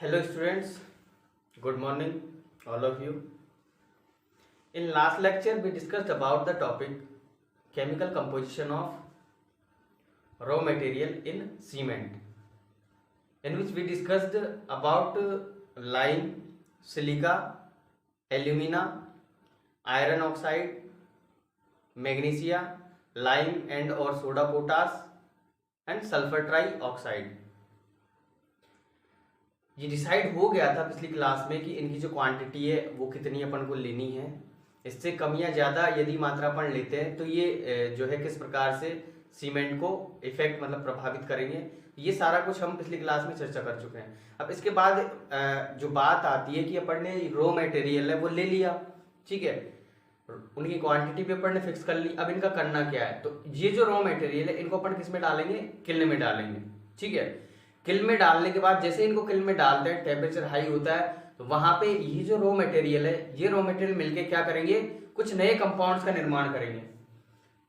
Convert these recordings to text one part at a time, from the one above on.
Hello students, good morning all of you. In last lecture we discussed about the topic chemical composition of raw material in cement, in which we discussed about lime, silica, alumina, iron oxide, magnesia, lime and or soda potash and sulfur trioxide. ये decide हो गया था पिछली class में कि इनकी जो quantity है वो कितनी अपन को लेनी है। इससे कम या ज़्यादा यदि मात्रा अपन लेते हैं तो ये जो है किस प्रकार से सीमेंट को इफेक्ट मतलब प्रभावित करेंगे, ये सारा कुछ हम पिछली क्लास में चर्चा कर चुके हैं। अब इसके बाद जो बात आती है कि अपन ने रॉ मटेरियल है वो ले लिया, ठीक है, उनकी क्वांटिटी भी अपन ने फिक्स कर ली। अब इनका करना क्या है, तो ये जो रॉ मटेरियल है इनको अपन किस में डालेंगे, किल्न में डालेंगे, ठीक है। किल्न में डालने के बाद जैसे इनको किल्न में डालते हैं टेम्परेचर हाई होता है, तो वहां पे ये जो रॉ मटेरियल है ये रॉ मटेरियल मिलके क्या करेंगे, कुछ नए कंपाउंड्स का निर्माण करेंगे।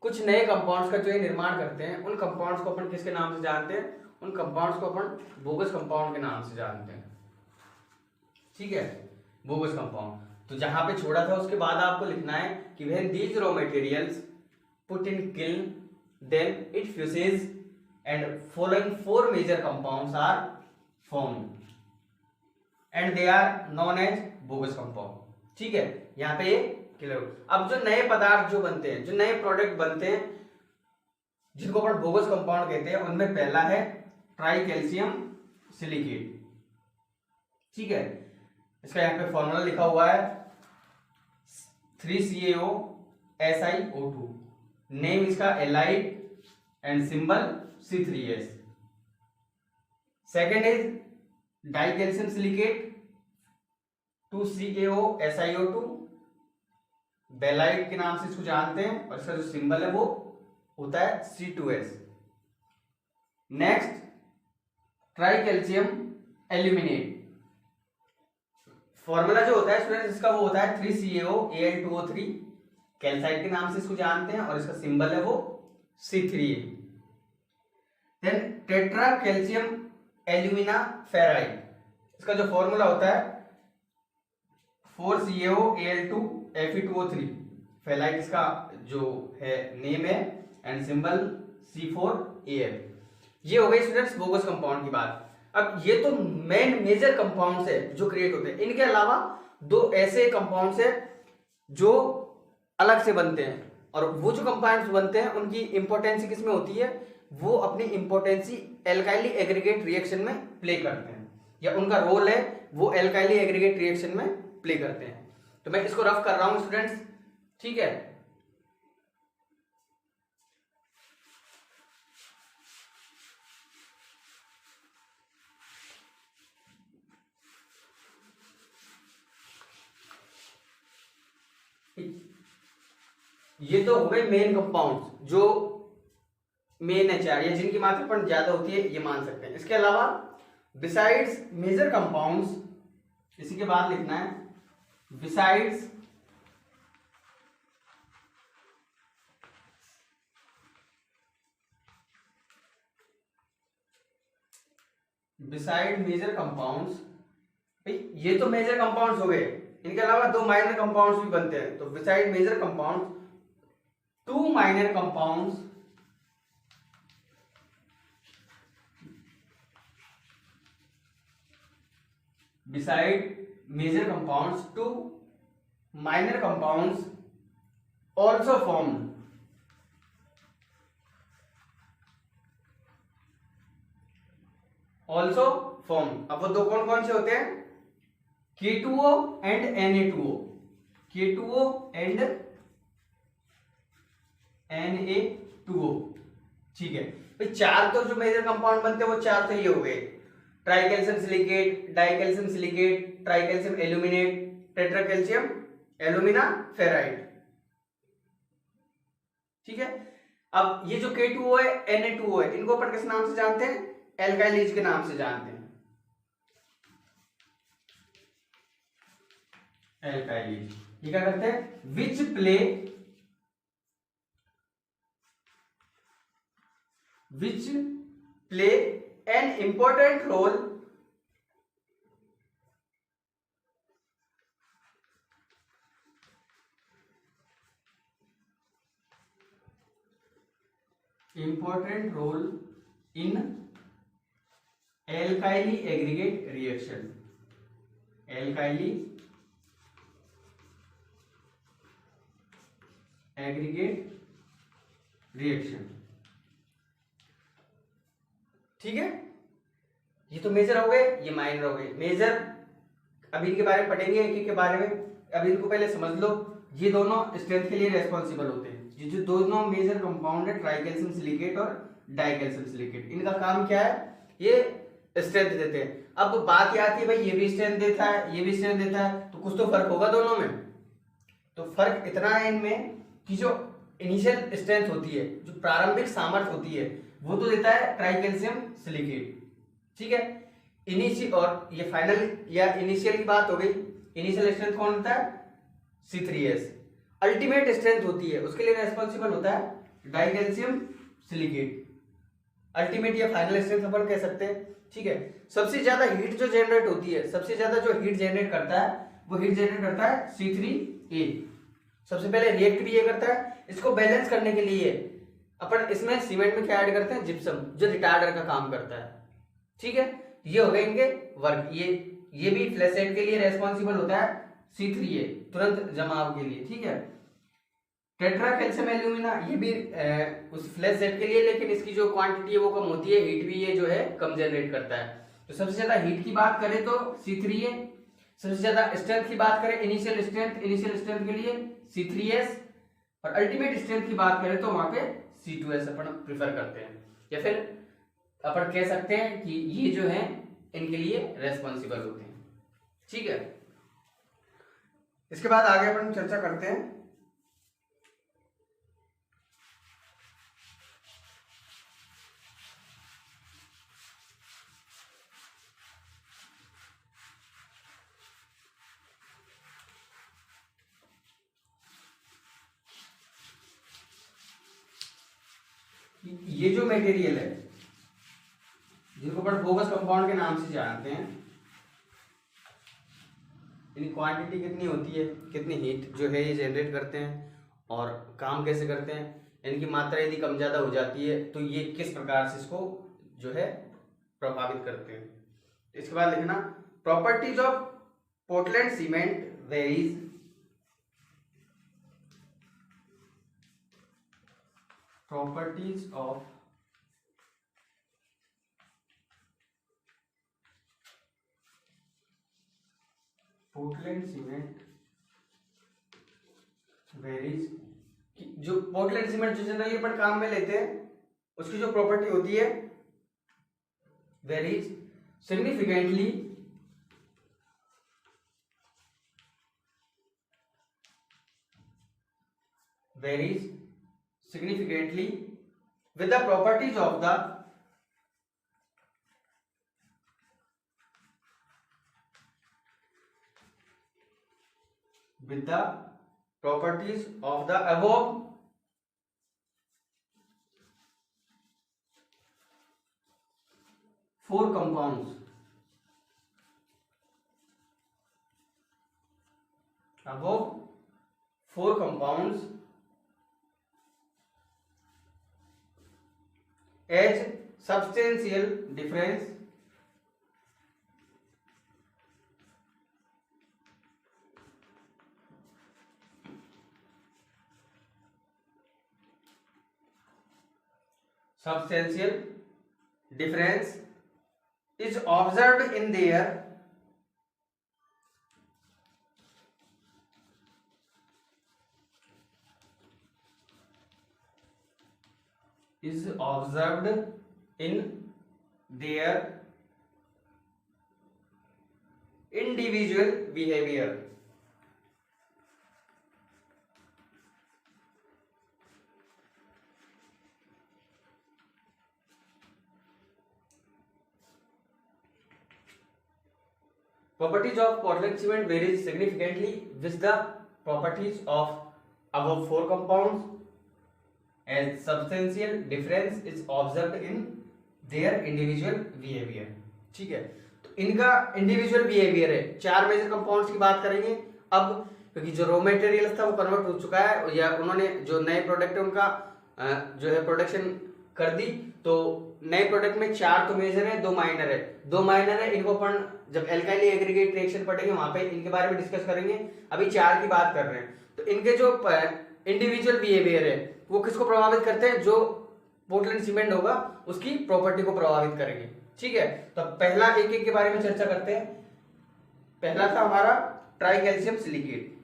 कुछ नए कंपाउंड्स का जो ये निर्माण करते हैं उन कंपाउंड्स को अपन किसके नाम से जानते हैं, उन कंपाउंड्स को अपन बोगस कंपाउंड के नाम से जानते हैं, ठीक है, बोगस कंपाउंड। तो जहां पे छोड़ा था उसके बाद आपको लिखना है कि when these raw materials put in kiln then it fuses and following four major compounds are formed and they are known as bogus compound, ठीक है। यहाँ पे ये क्लियर। अब जो नए पदार्थ जो बनते हैं, जो नए प्रोडक्ट बनते हैं जिनको अपन बोगस कंपाउंड कहते हैं, उनमें पहला है ट्राई कैल्शियम सिलिकेट, ठीक है। इसका यहाँ पे फॉर्मूला लिखा हुआ है 3CaO SiO2, नेम इसका allied and symbol C3S। Second is dicalcium silicate 2CaO SiO2, belite के नाम से इसको जानते हैं और इसका जो सिंबल है वो होता है C2S। Next tricalcium aluminate, formula जो होता है स्टूडेंट्स इसका वो होता है 3CaOAl2O3, कैल्साइट के नाम से इसको जानते हैं और इसका सिंबल है वो C3A। Then tetra calcium alumina ferrite, इसका जो फॉर्मूला होता है 4CaOAl2Fe2O3, फेलाइट इसका जो है नेम है एंड सिंबल C4Al। ये हो गई स्टूडेंट्स बोगस कंपाउंड की बात। अब ये तो मेन मेजर कंपाउंड्स है जो क्रिएट होते हैं, इनके अलावा दो ऐसे कंपाउंड्स है जो अलग से बनते हैं, और वो जो कंपाउंड्स बनते हैं उनकी इंपॉर्टेंसी किसमें होती है, वो अपनी इंपॉर्टेंसी एल्काइली एग्रीगेट रिएक्शन में प्ले करते हैं, या उनका रोल है वो एल्काइली एग्रीगेट रिएक्शन में प्ले करते हैं। तो मैं इसको रफ कर रहा हूं स्टूडेंट्स, ठीक है। ये तो हो गए मेन कंपाउंड्स जो मेन है चार, या जिनकी मात्रा पर ज्यादा होती है, ये मान सकते हैं। इसके अलावा बिसाइड्स मेजर कंपाउंड्स, इसी के बाद लिखना है बिसाइड्स बिसाइड मेजर कंपाउंड्स, ये तो मेजर कंपाउंड्स हो गए, इनके अलावा दो माइनर कंपाउंड्स भी बनते हैं। तो beside major compounds two minor compounds beside major compounds, two minor compounds also formed, अब वो दो कौन कौन से होते हैं, K2O and Na2O, K2O and Na2O, ठीक है। भाई चार तो जो मेजर कंपाउंड बनते हैं वो चार तो ये हो गए, tricalcium silicate, dicalcium silicate, tricalcium aluminate, tetracalcium alumina ferrite, ठीक है। अब ये जो K2O है Na2O है, इनको अपन किस नाम से जानते हैं, एल्काइलीज के नाम से जानते हैं, एल्काइलीज। ये क्या करते हैं, which play an important role important role in alkyl aggregate reaction, alkyl aggregate reaction। ठीक है, ये तो मेजर हो गए, ये माइनर हो गए। मेजर अब इनके बारे में पढ़ेंगे एक एक के बारे में। अब इनको पहले समझ लो, ये दोनों स्ट्रेंथ के लिए रेस्पॉन्सिबल होते हैं। ये जो दोनों मेजर कंपाउंड है, ट्राइकैल्शियम सिलिकेट और डाइकैल्शियम सिलिकेट, इनका काम क्या है, ये स्ट्रेंथ देते हैं। अब बात ये आती है भाई ये भी स्ट्रेंथ देता है, ये भी स्ट्रेंथ देता है, तो कुछ तो फर्क होगा दोनों में। तो फर्क इतना है इनमें कि जो इनिशियल स्ट्रेंथ होती है, जो प्रारंभिक सामर्थ्य होती है, वो तो देता है ट्राइकैल्शियम सिलिकेट। ठीक है, इनिशियल और ये फाइनल या इनिशियल की बात हो गई। इनिशियल स्ट्रेंथ कौन होता है, C3S। अल्टीमेट स्ट्रेंथ होती है, उसके लिए रेस्पॉन्सिबल होता है डाइकैल्शियम सिलिकेट। अल्टीमेट या फाइनल स्ट्रेंथ अपन कह सकते हैं। ठीक है, सबसे ज्यादा हीट जो जनरेट होती है, सबसे ज्यादा जो हीट जनरेट करता है, वो हीट जनरेट करता है C3A। सबसे पहले रिएक्ट भी ये करता है। इसको बैलेंस करने के लिए अपन इसमें सीमेंट में क्या ऐड करते हैं, जिप्सम, जो रिटार्डर का काम करता है। ठीक है, ये हो गए इनके वर्क। ये भी फ्लैश हेड के लिए रेस्पॉन्सिबल होता है C3A, तुरंत जमाव के लिए। ठीक है, टेट्रा कैल्शियम एल्यूमिना, ये भी उस फ्लैश हेड के लिए, लेकिन इसकी जो क्वांटिटी है वो कम होती है, हीट भी ये जो है कम जनरेट करता है। तो सबसे ज्यादा हीट की बात करें तो C3A, सबसे ज्यादा स्ट्रेंथ की बात करें, इनिशियल स्ट्रेंथ के लिए C3S, और अल्टीमेट स्ट्रेंथ की बात करें तो वहां पे C2S अपन प्रिफर करते हैं। या फिर अपन कह सकते हैं कि ये जो है इनके लिए रेस्पॉन्सिबल होते हैं। ठीक है, इसके बाद आगे अपन चर्चा करते हैं ये जो मटेरियल है, जिनको अपन बोगस कंपाउंड के नाम से जानते हैं, इनकी क्वांटिटी कितनी होती है, कितनी हीट जो है ये जनरेट करते हैं, और काम कैसे करते हैं, इनकी मात्रा यदि कम ज़्यादा हो जाती है तो ये किस प्रकार से इसको जो है प्रभावित करते हैं। इसके बाद लिखना properties of Portland cement varies, properties of Portland cement varies. जो पोर्टलैंड सीमेंट जो जनरली अपन काम में लेते हैं, उसकी जो प्रॉपर्टी होती है varies significantly with the properties of the above four compounds, as substantial difference is observed in their individual behavior. Properties of Portland cement varies significantly with the properties of above four compounds, as substantial difference is observed in their individual behavior. ठीक है, तो इनका individual behaviour है। चार major compounds की बात करेंगे अब, क्योंकि जो रॉ मटेरियल था वो कन्वर्ट हो चुका है, या उन्होंने जो नए प्रोडक्ट है उनका जो है प्रोडक्शन कर दी। तो नए प्रोडक्ट में 4 तो मेजर है, 2 माइनर है, 2 माइनर है, इनको अपन जब एल्काइल एग्रीगेट रिएक्शन पढ़ेंगे वहां पे इनके बारे में डिस्कस करेंगे। अभी 4 की बात कर रहे हैं। तो इनके जो इंडिविजुअल बिहेवियर है वो किसको प्रभावित करते हैं, जो पोर्टलैंड सीमेंट होगा उसकी प्रॉपर्टी को प्रभावित करेंगे। ठीक है, तो पहला एक एक के बारे में चर्चा करते हैं। पहला था हमारा try calcium silicate.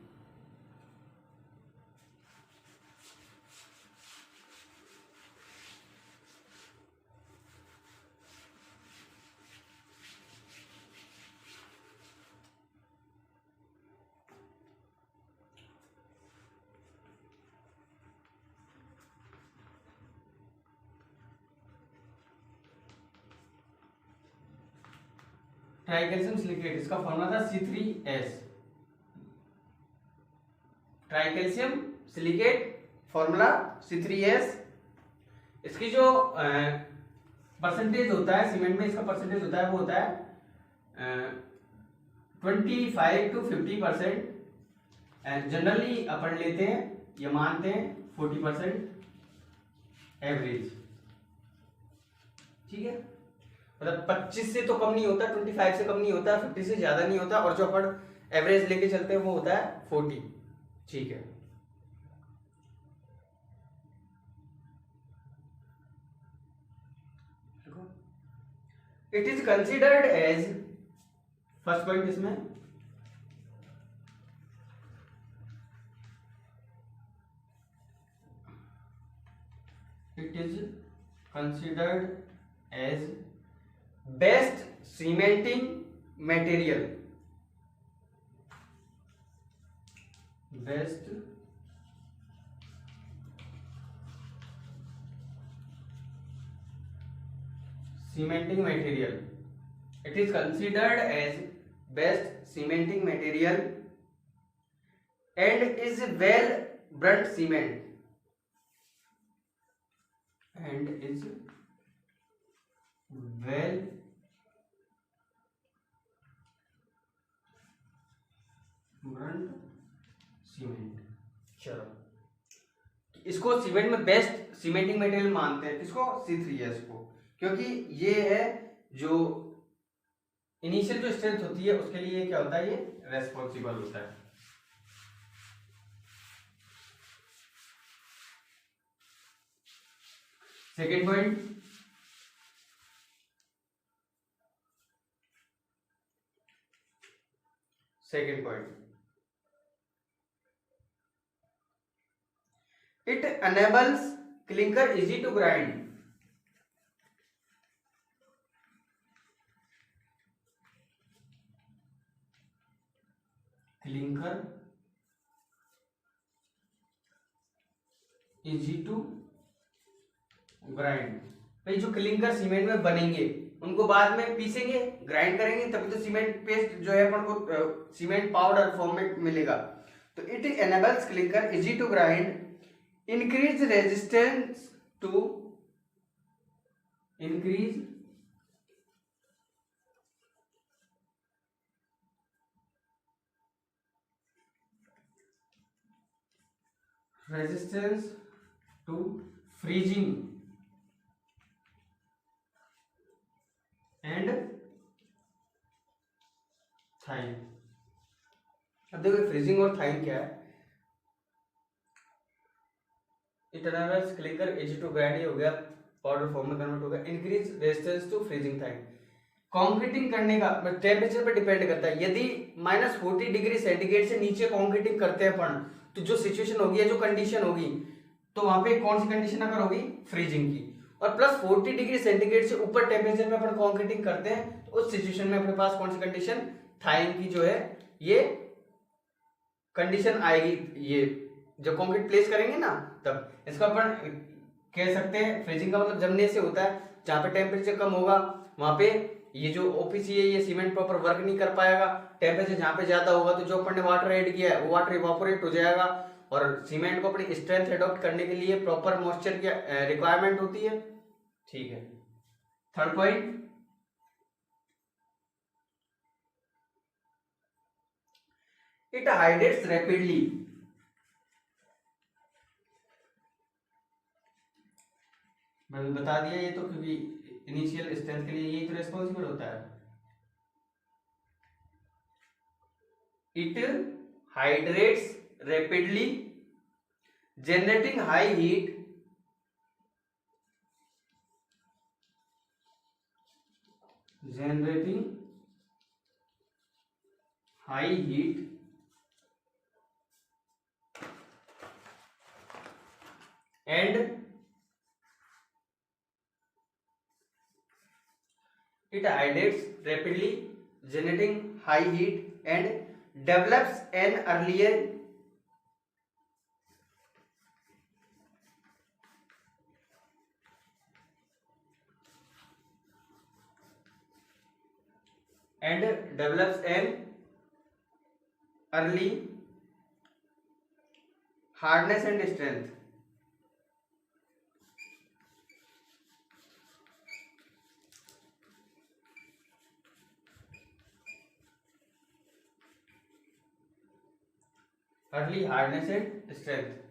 Tricalcium silicate, इसका फॉर्मूला था C3S। Tricalcium silicate formula C3S। इसकी जो परसेंटेज होता है सीमेंट में, इसका परसेंटेज होता है वो होता है 25 to 50%। जनरली अपन लेते हैं या मानते हैं 40% एवरेज। ठीक है, मतलब 25 से तो कम नहीं होता, 25 से कम नहीं होता, 50 से ज्यादा नहीं होता, और जो अपन एवरेज लेके चलते हैं वो होता है 40। ठीक है, it is considered as, first point इसमें, it is considered as best cementing material, best cementing material, it is considered as best cementing material and is well burnt cement, and is well burnt cement। चलो, इसको cement में best cementing material मानते हैं, किसको, C3S को, क्योंकि ये है जो इनिशियल जो स्ट्रेंथ होती है उसके लिए क्या होता है, ये रेस्पॉन्सिबल होता है। Second point, second point, it enables clinker easy to grind, clinker easy to grind. भाई जो क्लिंकर सीमेंट में बनेंगे उनको बाद में पीसेंगे, ग्राइंड करेंगे, तभी तो सीमेंट पेस्ट जो है अपन को सीमेंट पाउडर फॉर्म में मिलेगा। तो it enables clinker easy to grind, increase resistance to, increase resistance to freezing and thawing। अब देखो फ्रीजिंग और थाइंग क्या है। इटरनल क्लिकर इजी टू ग्राइंड हो गया, पाउडर फॉर्म में कन्वर्ट हो गया, increase resistance to freezing thing. Concreting करने का टेम्परेचर पर डिपेंड करता है। यदि -40 डिग्री सेंटीग्रेड से नीचे कॉन्क्रीटिंग करते हैं अपन, तो जो सिचुएशन होगी या जो कंडीशन होगी, तो वहां पे कौन सी कंडीशन अगर होगी, फ्रीजिंग की। और +40 डिग्री सेंटीग्रेड से ऊपर टेम्परेचर पे अपन कॉन्क्रीटिंग करते हैं, तो उस सिचुएशन में अपने पास कौन सी कंडीशन, थाइंग की जो है ये कंडीशन आएगी। ये जब कॉन्क्रीट प्लेस करेंगे ना, तब इसको अपन कह सकते हैं फ्रीजिंग का मतलब जमने से होता है। जहां पे टेम्परेचर कम होगा वहां पे ये जो ओपीसी है ये सीमेंट प्रॉपर वर्क नहीं कर पाएगा। टेम्परेचर जहां पे ज्यादा होगा तो जो अपन ने वाटर ऐड किया है वो वाटर इवापोरेट हो जाएगा, और सीमेंट को अपनी स्ट्रेंथ एडॉप्ट करने के लिए प्रॉपर मॉइस्चर की रिक्वायरमेंट होती है। ठीक है, third point, it hydrates rapidly, मैंने बता दिया ये तो, क्योंकि इनिशियल स्ट्रेंथ के लिए यही तो रेस्पॉन्सिबल होता है। It hydrates rapidly generating high heat and it hydrates rapidly generating high heat and develops an early hardness and strength. Early hardness and strength.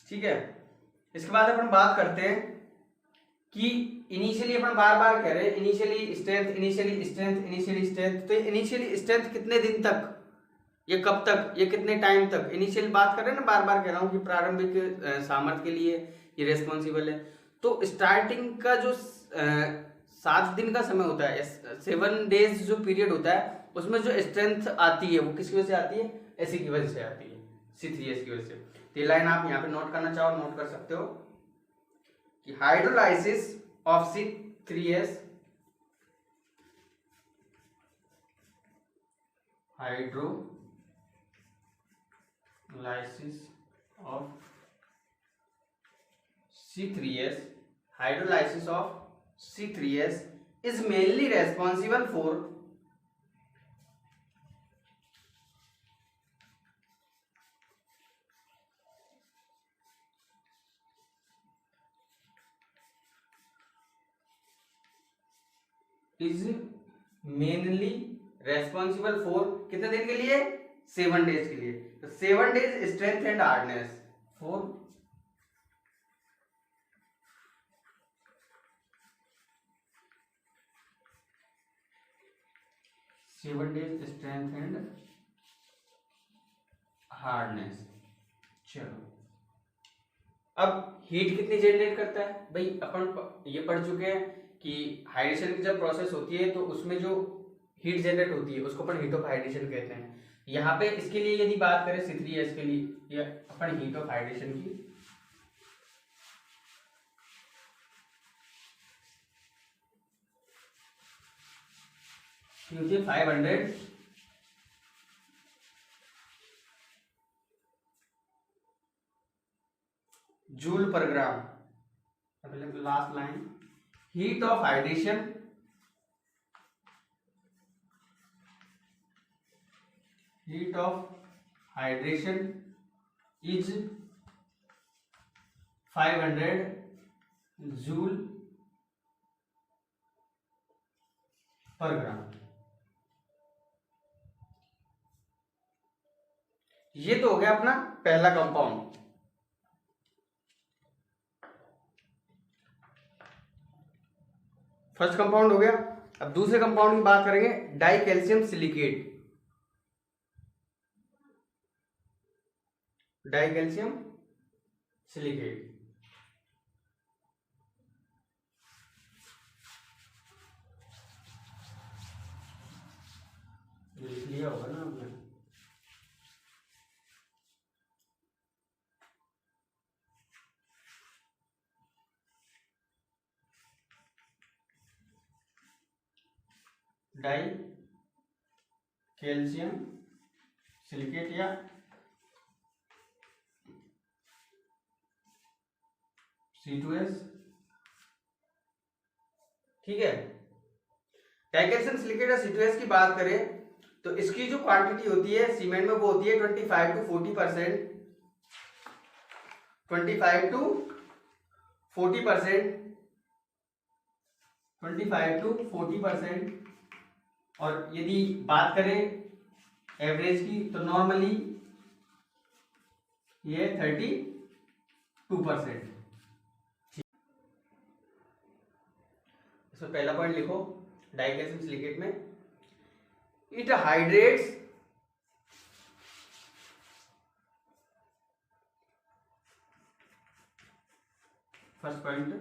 ठीक है, इसके बाद अपन बात करते हैं कि इनिशियली अपन बार बार कह रहे हैं initially strength, initially strength, initially strength. तो इनिशियली स्ट्रेंथ कितने दिन तक, ये कब तक, ये कितने टाइम तक, इनिशियल बात कर रहे हैं ना, बार बार कह रहा हूँ कि प्रारंभिक सामर्थ्य के लिए ये रेस्पॉन्सिबल है। तो स्टार्टिंग का जो 7 दिन का समय होता है, 7 डेज जो पीरियड होता है, उसमें जो स्ट्रेंथ आती है वो किसकी वजह से आती है, एसी की वजह से आती है, C3S की वजह से। तो ये लाइन आप यहाँ पे नोट करना चाहो नोट कर सकते हो कि hydrolysis of C3S, hydrolysis of C3S, hydrolysis of C3S is mainly responsible for कितने दिन के लिए, 7 डेज के लिए। तो 7 days strength and hardness for 7 days strength and hardness. चलो, अब हीट कितनी जनरेट करता है भाई, अपन ये पढ़ चुके हैं कि हाइड्रेशन की जब प्रोसेस होती है तो उसमें जो हीट जनरेट होती है उसको अपन हीट ऑफ हाइड्रेशन कहते हैं। यहाँ पे इसके लिए यदि बात करें C3S के लिए, या अपन हीट ऑफ हाइड्रेशन की, होती है 500 joule per gram. Last line, heat of hydration is 500 joule per gram. ये तो हो गया अपना पहला कंपाउंड। फर्स्ट कंपाउंड हो गया। अब दूसरे कंपाउंड की बात करेंगे, die calcium silicate. Die calcium silicate लिख लिया होगा ना आपने। डाई कैल्शियम सिलिकेट या C2S, ठीक है। डाई कैल्शियम सिलिकेट या C2S की बात करें तो इसकी जो क्वांटिटी होती है सीमेंट में वो होती है 25 to 40%, 25 to 40%। 25 to 40%। और यदि बात करें एवरेज की तो नॉर्मली ये 32%। इसमें पहला पॉइंट लिखो डाइकैल्शियम सिलिकेट में, it hydrates first point,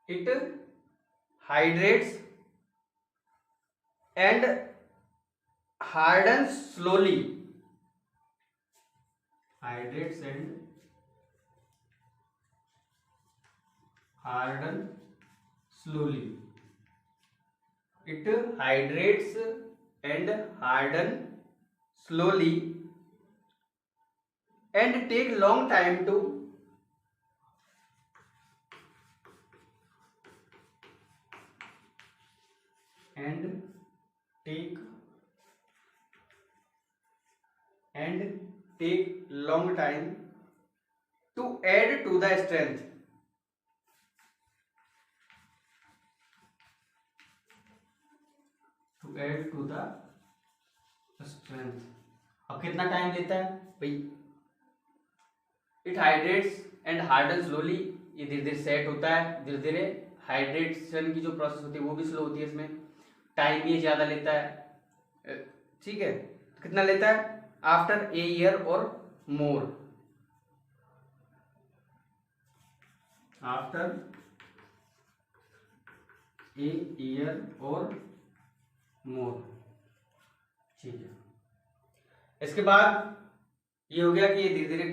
it hydrates and hardens slowly, hydrates and harden slowly, it hydrates and harden slowly and take long time to take long time to add to the strength, add to the strength. अब कितना time लेता है भाई, it hydrates and harden slowly, ये धीरे धीरे set होता है, धीरे धीरे हाइड्रेशन की जो प्रोसेस होती है वो भी स्लो होती है, इसमें टाइम ये ज्यादा लेता है, ठीक है। तो कितना लेता है, आफ्टर ए ईयर और मोर, आफ्टर ए ईयर और मोर, ठीक है। इसके बाद ये हो गया कि ये धीरे धीरे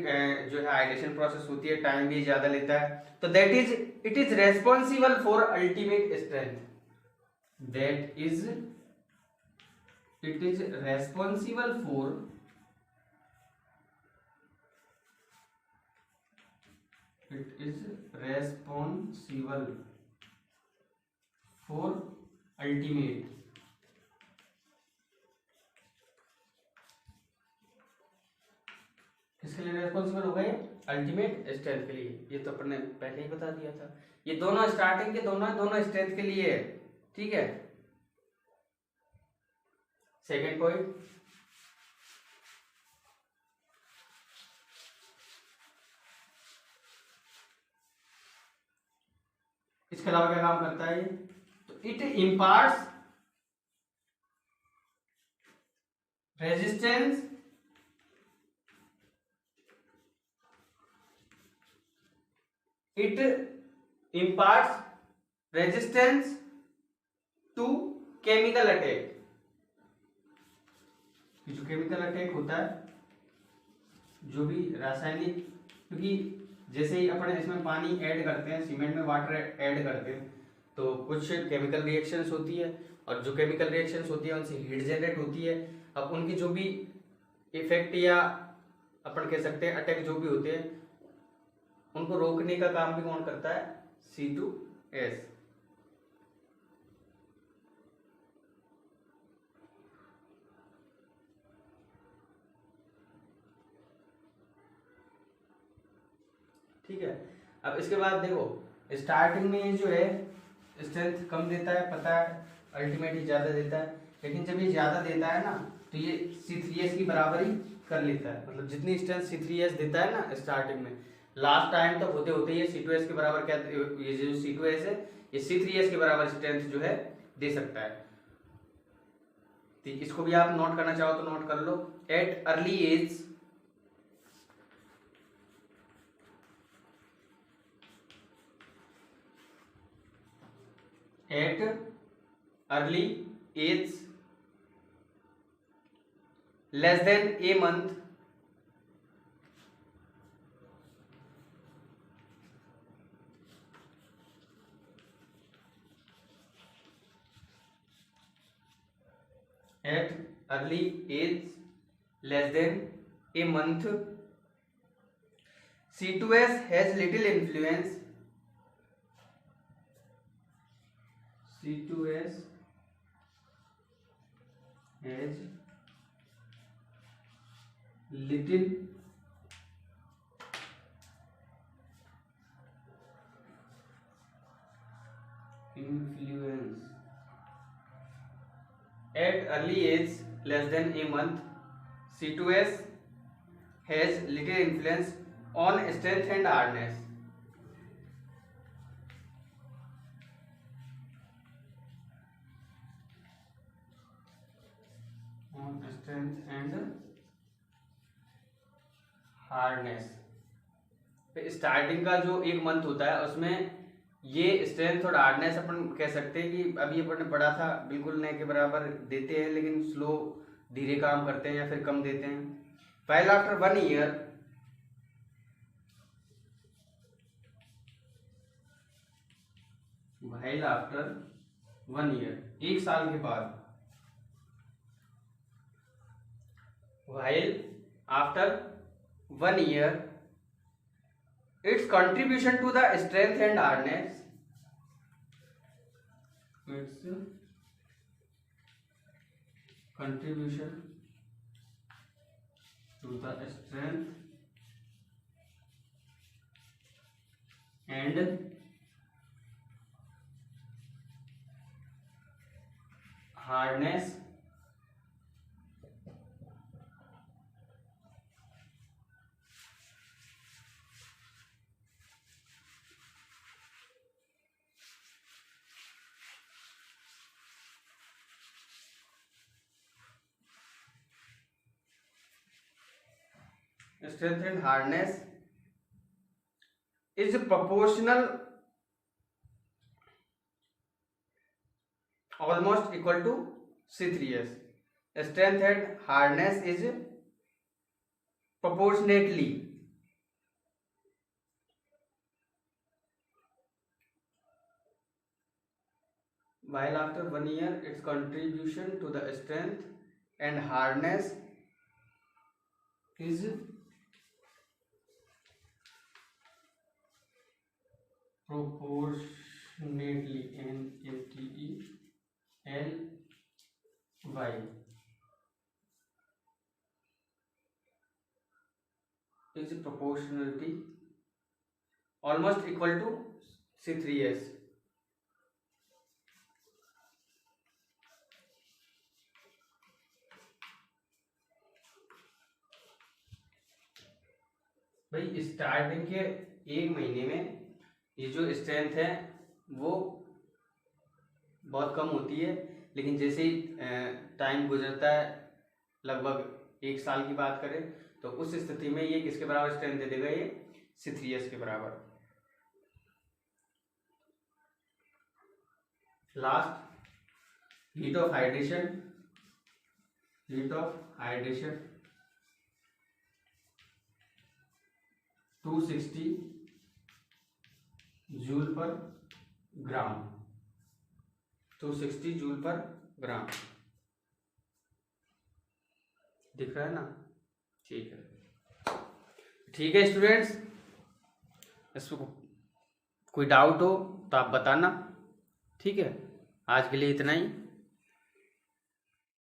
जो है हाइड्रेशन प्रोसेस होती है, टाइम भी ज्यादा लेता है, तो that is it is responsible for ultimate strength, that is it is responsible for it is responsible for ultimate, किसके लिए रेस्पॉन्सिबल होगा ये, अल्टीमेट स्ट्रेंथ के लिए। ये तो अपन ने पहले ही बता दिया था, ये दोनों स्टार्टिंग के दोनों स्ट्रेंथ के लिए है, ठीक है। सेकेंड पॉइंट, इसके अलावा क्या काम करता है, तो it imparts resistance it imparts resistance to chemical attack, जो केमिकल अटैक होता है, जो भी रासायनिक, क्योंकि जैसे ही अपन इसमें पानी ऐड करते हैं, सीमेंट में वाटर ऐड करते हैं, तो कुछ केमिकल रिएक्शंस होती है, और जो केमिकल रिएक्शंस होती है उनसे हीट जनरेट होती है। अब उनकी जो भी इफेक्ट या अपन कह सकते हैं अटैक जो भी होते हैं, उनको रोकने का काम भी कौन करता है, C2S। ठीक है। अब इसके बाद देखो, स्टार्टिंग में ये जो है स्ट्रेंथ कम देता है, पता है, अल्टीमेटली ज्यादा देता है, लेकिन जब ये ज्यादा देता है ना तो ये C3S की बराबरी कर लेता है, मतलब जितनी स्ट्रेंथ C3S देता है ना स्टार्टिंग में, लास्ट टाइम तक होते होते ये C2S के बराबर, क्या ये जो C2S है ये C3S के बराबर स्ट्रेंथ जो है दे सकता है। तो इसको भी आप नोट करना चाहो तो नोट कर लो, at early age less than a month, at early age less than a month, C2S has little influence, C2S has little influence at early age less than a month. C2S has little influence on strength and hardness. On strength and hardness. Starting का जो एक month होता है उसमें ये strength और hardness अपन कह सकते हैं कि अभी अपन ने पढ़ा था बिल्कुल नए के बराबर देते हैं, लेकिन स्लो धीरे काम करते हैं या फिर कम देते हैं। File after 1 year while after 1 year, 1 साल के बाद, while after 1 year, its contribution to the strength and hardness, its contribution to the strength and hardness strength and hardness is proportional almost equal to C3S. Strength and hardness is proportionately while after 1 year its contribution to the strength and hardness is proportionately NATELY is proportionality almost equal to C3S. भाई starting के 1 महीने में ये जो strength है वो बहुत कम होती है, लेकिन जैसे ही टाइम गुजरता है, लगभग 1 साल की बात करें तो उस स्थिति में ये किसके बराबर स्ट्रेंथ दे देगा, ये C3S के बराबर। Last, heat of hydration 260 joule per gram, 260 joule per ग्राम, दिख रहा है ना? ठीक है स्टूडेंट्स, इसको कोई डाउट हो तो आप बताना। ठीक है, आज के लिए इतना ही।